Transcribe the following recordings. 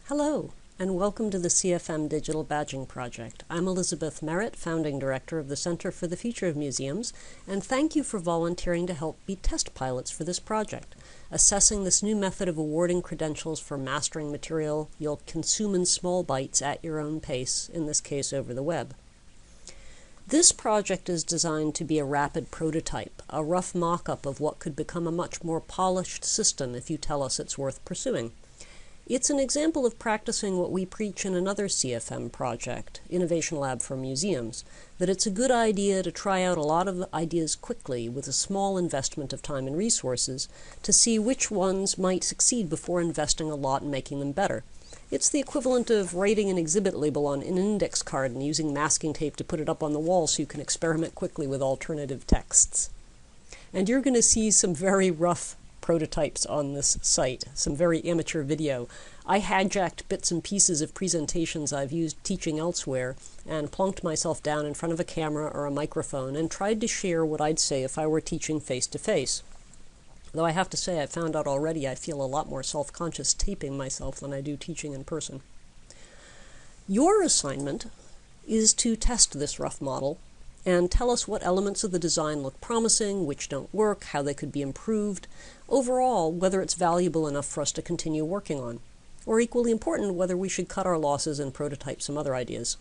Hello, and welcome to the CFM Digital Badging Project. I'm Elizabeth Merritt, Founding Director of the Center for the Future of Museums, and thank you for volunteering to help be test pilots for this project, assessing this new method of awarding credentials for mastering material you'll consume in small bites at your own pace, in this case over the web. This project is designed to be a rapid prototype, a rough mock-up of what could become a much more polished system if you tell us it's worth pursuing. It's an example of practicing what we preach in another CFM project, Innovation Lab for Museums, that it's a good idea to try out a lot of ideas quickly with a small investment of time and resources to see which ones might succeed before investing a lot in making them better. It's the equivalent of writing an exhibit label on an index card and using masking tape to put it up on the wall so you can experiment quickly with alternative texts. And you're going to see some very rough prototypes on this site, some very amateur video. I hijacked bits and pieces of presentations I've used teaching elsewhere and plonked myself down in front of a camera or a microphone and tried to share what I'd say if I were teaching face-to-face. Though I have to say I found out already I feel a lot more self-conscious taping myself than I do teaching in person. Your assignment is to test this rough model and tell us what elements of the design look promising, which don't work, how they could be improved, overall, whether it's valuable enough for us to continue working on, or equally important, whether we should cut our losses and prototype some other ideas.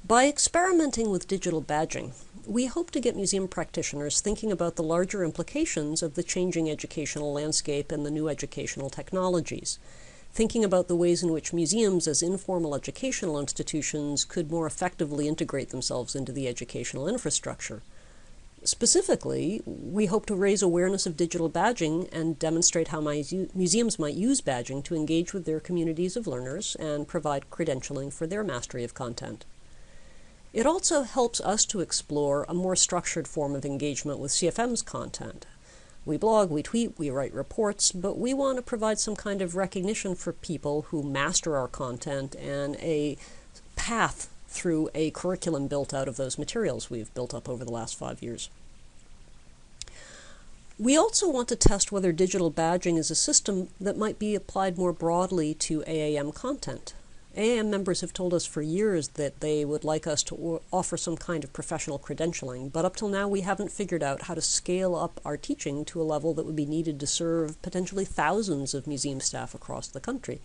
By experimenting with digital badging, we hope to get museum practitioners thinking about the larger implications of the changing educational landscape and the new educational technologies, thinking about the ways in which museums as informal educational institutions could more effectively integrate themselves into the educational infrastructure. Specifically, we hope to raise awareness of digital badging and demonstrate how museums might use badging to engage with their communities of learners and provide credentialing for their mastery of content. It also helps us to explore a more structured form of engagement with CFM's content. We blog, we tweet, we write reports, but we want to provide some kind of recognition for people who master our content and a path through a curriculum built out of those materials we've built up over the last 5 years. We also want to test whether digital badging is a system that might be applied more broadly to AAM content. AAM members have told us for years that they would like us to offer some kind of professional credentialing, but up till now we haven't figured out how to scale up our teaching to a level that would be needed to serve potentially thousands of museum staff across the country.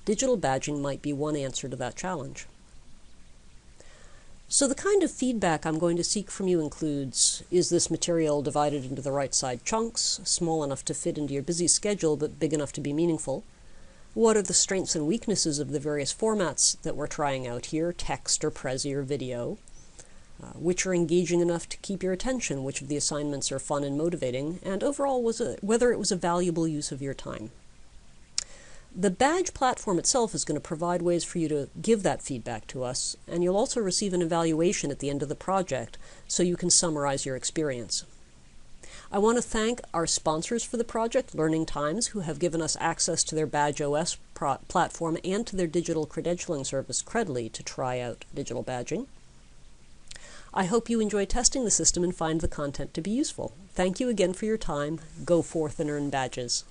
Digital badging might be one answer to that challenge. So the kind of feedback I'm going to seek from you includes, is this material divided into the right side chunks, small enough to fit into your busy schedule but big enough to be meaningful? What are the strengths and weaknesses of the various formats that we're trying out here, text or Prezi or video? Which are engaging enough to keep your attention? Which of the assignments are fun and motivating? And overall, whether it was a valuable use of your time? The badge platform itself is going to provide ways for you to give that feedback to us, and you'll also receive an evaluation at the end of the project so you can summarize your experience. I want to thank our sponsors for the project, Learning Times, who have given us access to their Badge OS platform and to their digital credentialing service, Credly, to try out digital badging. I hope you enjoy testing the system and find the content to be useful. Thank you again for your time. Go forth and earn badges.